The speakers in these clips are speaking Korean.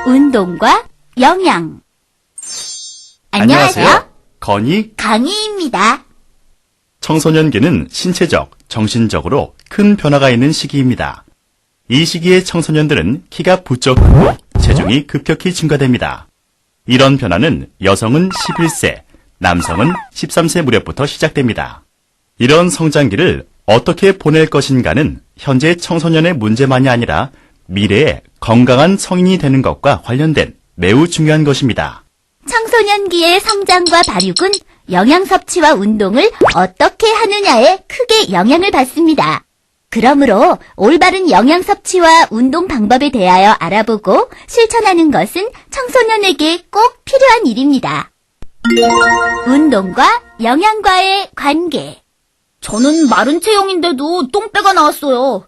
운동과 영양. 안녕하세요. 강희입니다. 청소년기는 신체적, 정신적으로 큰 변화가 있는 시기입니다. 이 시기의 청소년들은 키가 부쩍 크고 체중이 급격히 증가됩니다. 이런 변화는 여성은 11세, 남성은 13세 무렵부터 시작됩니다. 이런 성장기를 어떻게 보낼 것인가는 현재 청소년의 문제만이 아니라 미래에 건강한 성인이 되는 것과 관련된 매우 중요한 것입니다. 청소년기의 성장과 발육은 영양 섭취와 운동을 어떻게 하느냐에 크게 영향을 받습니다. 그러므로 올바른 영양 섭취와 운동 방법에 대하여 알아보고 실천하는 것은 청소년에게 꼭 필요한 일입니다. 운동과 영양과의 관계. 저는 마른 체형인데도 똥배가 나왔어요.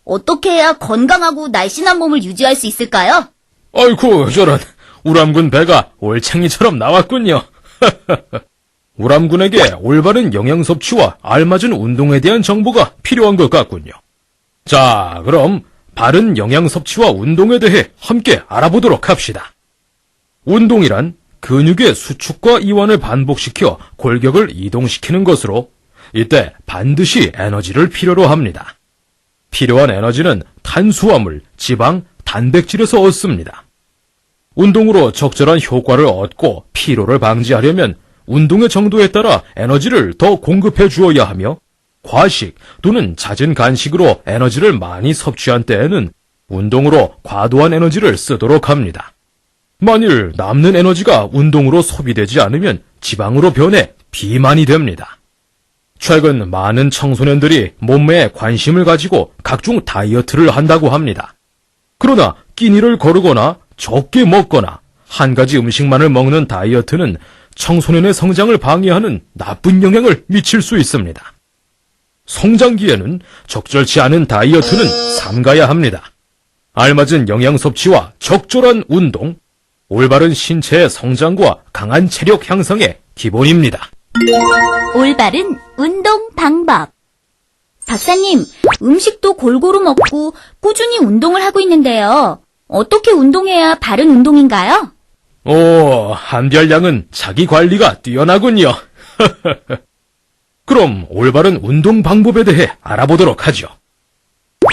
어떻게 해야 건강하고 날씬한 몸을 유지할 수 있을까요? 아이고, 저런. 우람군 배가 올챙이처럼 나왔군요. 우람군에게 올바른 영양 섭취와 알맞은 운동에 대한 정보가 필요한 것 같군요. 자, 그럼 바른 영양 섭취와 운동에 대해 함께 알아보도록 합시다. 운동이란 근육의 수축과 이완을 반복시켜 골격을 이동시키는 것으로 이때 반드시 에너지를 필요로 합니다. 필요한 에너지는 탄수화물, 지방, 단백질에서 얻습니다. 운동으로 적절한 효과를 얻고 피로를 방지하려면 운동의 정도에 따라 에너지를 더 공급해 주어야 하며 과식 또는 잦은 간식으로 에너지를 많이 섭취한 때에는 운동으로 과도한 에너지를 쓰도록 합니다. 만일 남는 에너지가 운동으로 소비되지 않으면 지방으로 변해 비만이 됩니다. 최근 많은 청소년들이 몸매에 관심을 가지고 각종 다이어트를 한다고 합니다. 그러나 끼니를 거르거나 적게 먹거나 한 가지 음식만을 먹는 다이어트는 청소년의 성장을 방해하는 나쁜 영향을 미칠 수 있습니다. 성장기에는 적절치 않은 다이어트는 삼가야 합니다. 알맞은 영양 섭취와 적절한 운동, 올바른 신체의 성장과 강한 체력 향상의 기본입니다. 올바른 운동 방법. 박사님, 음식도 골고루 먹고 꾸준히 운동을 하고 있는데요. 어떻게 운동해야 바른 운동인가요? 한별양은 자기 관리가 뛰어나군요. 그럼 올바른 운동 방법에 대해 알아보도록 하죠.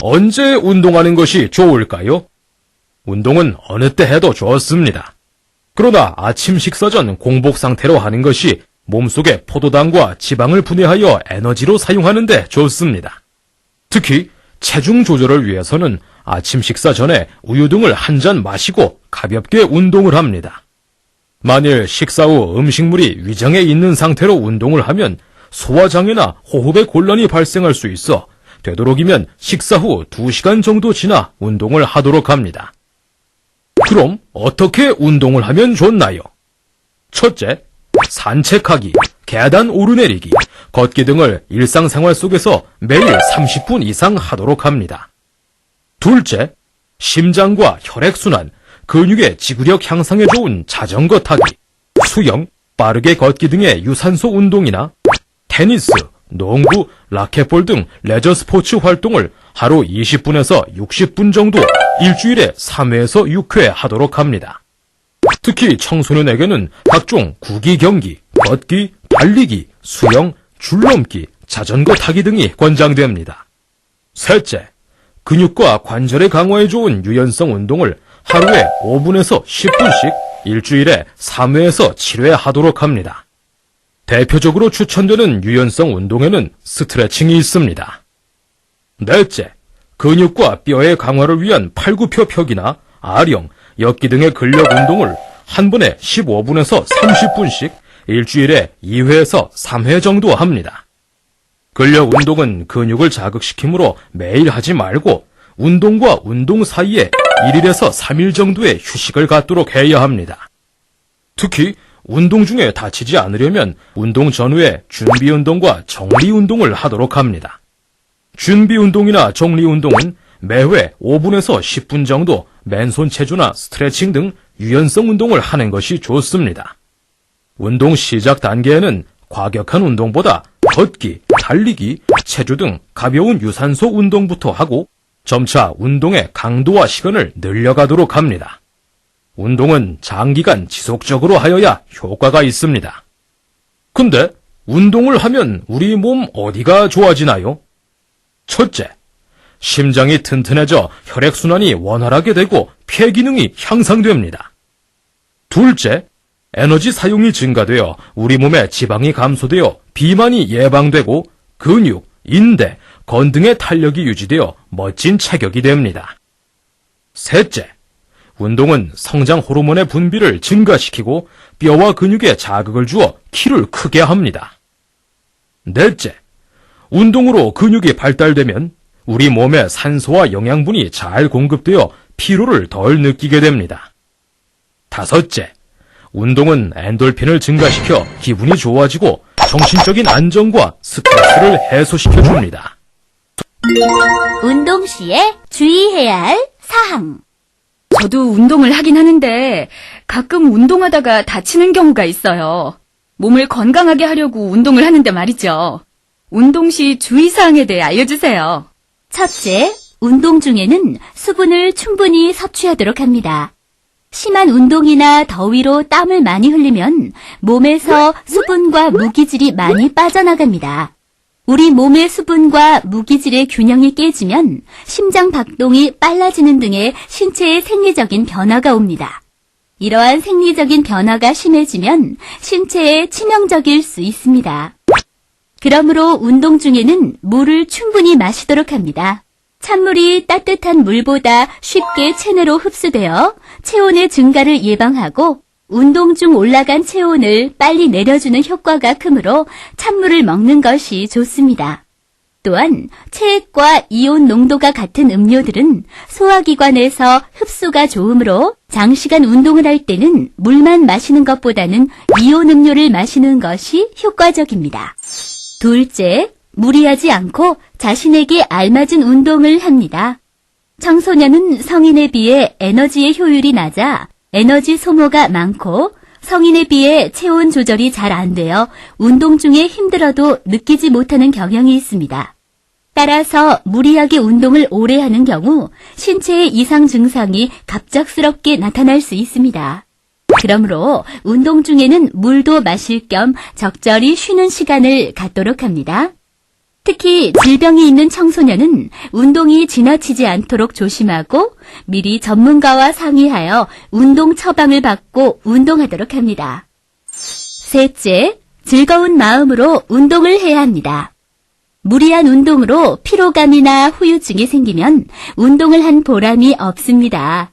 언제 운동하는 것이 좋을까요? 운동은 어느 때 해도 좋습니다. 그러나 아침 식사 전 공복 상태로 하는 것이 몸속에 포도당과 지방을 분해하여 에너지로 사용하는 데 좋습니다. 특히 체중 조절을 위해서는 아침 식사 전에 우유 등을 한 잔 마시고 가볍게 운동을 합니다. 만일 식사 후 음식물이 위장에 있는 상태로 운동을 하면 소화장애나 호흡에 곤란이 발생할 수 있어 되도록이면 식사 후 2시간 정도 지나 운동을 하도록 합니다. 그럼 어떻게 운동을 하면 좋나요? 첫째, 산책하기, 계단 오르내리기, 걷기 등을 일상생활 속에서 매일 30분 이상 하도록 합니다. 둘째, 심장과 혈액순환, 근육의 지구력 향상에 좋은 자전거 타기, 수영, 빠르게 걷기 등의 유산소 운동이나 테니스, 농구, 라켓볼 등 레저 스포츠 활동을 하루 20분에서 60분 정도 일주일에 3회에서 6회 하도록 합니다. 특히 청소년에게는 각종 구기 경기, 걷기, 달리기, 수영, 줄넘기, 자전거 타기 등이 권장됩니다. 셋째, 근육과 관절의 강화에 좋은 유연성 운동을 하루에 5분에서 10분씩 일주일에 3회에서 7회 하도록 합니다. 대표적으로 추천되는 유연성 운동에는 스트레칭이 있습니다. 넷째, 근육과 뼈의 강화를 위한 팔굽혀 펴기나 아령, 엮기 등의 근력 운동을 한 번에 15분에서 30분씩 일주일에 2회에서 3회 정도 합니다. 근력 운동은 근육을 자극시키므로 매일 하지 말고 운동과 운동 사이에 1일에서 3일 정도의 휴식을 갖도록 해야 합니다. 특히 운동 중에 다치지 않으려면 운동 전후에 준비 운동과 정리 운동을 하도록 합니다. 준비 운동이나 정리 운동은 매회 5분에서 10분 정도 맨손 체조나 스트레칭 등 유연성 운동을 하는 것이 좋습니다. 운동 시작 단계에는 과격한 운동보다 걷기, 달리기, 체조 등 가벼운 유산소 운동부터 하고 점차 운동의 강도와 시간을 늘려가도록 합니다. 운동은 장기간 지속적으로 하여야 효과가 있습니다. 근데 운동을 하면 우리 몸 어디가 좋아지나요? 첫째, 심장이 튼튼해져 혈액순환이 원활하게 되고 폐 기능이 향상됩니다. 둘째, 에너지 사용이 증가되어 우리 몸의 지방이 감소되어 비만이 예방되고 근육, 인대, 건 등의 탄력이 유지되어 멋진 체격이 됩니다. 셋째, 운동은 성장 호르몬의 분비를 증가시키고 뼈와 근육에 자극을 주어 키를 크게 합니다. 넷째, 운동으로 근육이 발달되면 우리 몸에 산소와 영양분이 잘 공급되어 피로를 덜 느끼게 됩니다. 다섯째, 운동은 엔돌핀을 증가시켜 기분이 좋아지고 정신적인 안정과 스트레스를 해소시켜 줍니다. 운동 시에 주의해야 할 사항. 저도 운동을 하긴 하는데 가끔 운동하다가 다치는 경우가 있어요. 몸을 건강하게 하려고 운동을 하는데 말이죠. 운동 시 주의사항에 대해 알려주세요. 첫째, 운동 중에는 수분을 충분히 섭취하도록 합니다. 심한 운동이나 더위로 땀을 많이 흘리면 몸에서 수분과 무기질이 많이 빠져나갑니다. 우리 몸의 수분과 무기질의 균형이 깨지면 심장 박동이 빨라지는 등의 신체의 생리적인 변화가 옵니다. 이러한 생리적인 변화가 심해지면 신체에 치명적일 수 있습니다. 그러므로 운동 중에는 물을 충분히 마시도록 합니다. 찬물이 따뜻한 물보다 쉽게 체내로 흡수되어 체온의 증가를 예방하고 운동 중 올라간 체온을 빨리 내려주는 효과가 크므로 찬물을 먹는 것이 좋습니다. 또한 체액과 이온 농도가 같은 음료들은 소화기관에서 흡수가 좋으므로 장시간 운동을 할 때는 물만 마시는 것보다는 이온 음료를 마시는 것이 효과적입니다. 둘째, 무리하지 않고 자신에게 알맞은 운동을 합니다. 청소년은 성인에 비해 에너지의 효율이 낮아 에너지 소모가 많고 성인에 비해 체온 조절이 잘 안 되어 운동 중에 힘들어도 느끼지 못하는 경향이 있습니다. 따라서 무리하게 운동을 오래 하는 경우 신체의 이상 증상이 갑작스럽게 나타날 수 있습니다. 그러므로 운동 중에는 물도 마실 겸 적절히 쉬는 시간을 갖도록 합니다. 특히 질병이 있는 청소년은 운동이 지나치지 않도록 조심하고 미리 전문가와 상의하여 운동 처방을 받고 운동하도록 합니다. 셋째, 즐거운 마음으로 운동을 해야 합니다. 무리한 운동으로 피로감이나 후유증이 생기면 운동을 한 보람이 없습니다.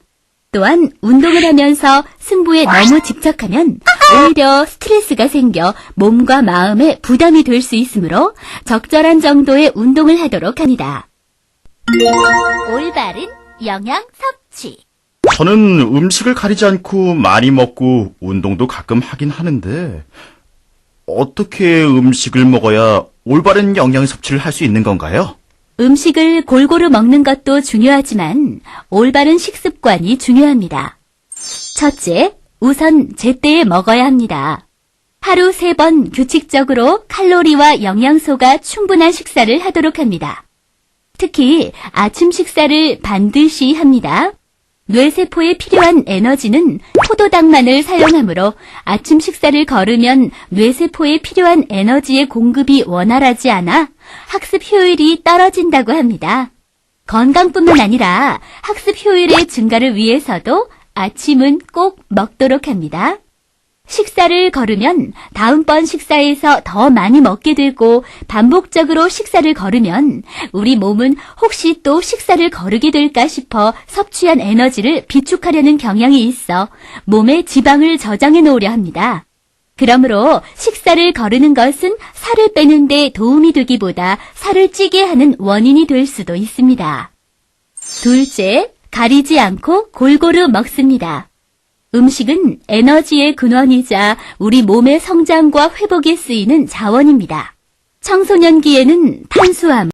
또한 운동을 하면서 승부에 너무 집착하면 오히려 스트레스가 생겨 몸과 마음에 부담이 될 수 있으므로 적절한 정도의 운동을 하도록 합니다. 올바른 영양 섭취. 저는 음식을 가리지 않고 많이 먹고 운동도 가끔 하긴 하는데 어떻게 음식을 먹어야 올바른 영양 섭취를 할 수 있는 건가요? 음식을 골고루 먹는 것도 중요하지만 올바른 식습관이 중요합니다. 첫째, 우선 제때에 먹어야 합니다. 하루 3번 규칙적으로 칼로리와 영양소가 충분한 식사를 하도록 합니다. 특히 아침 식사를 반드시 합니다. 뇌세포에 필요한 에너지는 포도당만을 사용하므로 아침 식사를 거르면 뇌세포에 필요한 에너지의 공급이 원활하지 않아 학습 효율이 떨어진다고 합니다. 건강뿐만 아니라 학습 효율의 증가를 위해서도 아침은 꼭 먹도록 합니다. 식사를 거르면 다음번 식사에서 더 많이 먹게 되고 반복적으로 식사를 거르면 우리 몸은 혹시 또 식사를 거르게 될까 싶어 섭취한 에너지를 비축하려는 경향이 있어 몸에 지방을 저장해 놓으려 합니다. 그러므로 식사를 거르는 것은 살을 빼는 데 도움이 되기보다 살을 찌게 하는 원인이 될 수도 있습니다. 둘째, 가리지 않고 골고루 먹습니다. 음식은 에너지의 근원이자 우리 몸의 성장과 회복에 쓰이는 자원입니다. 청소년기에는 탄수화물,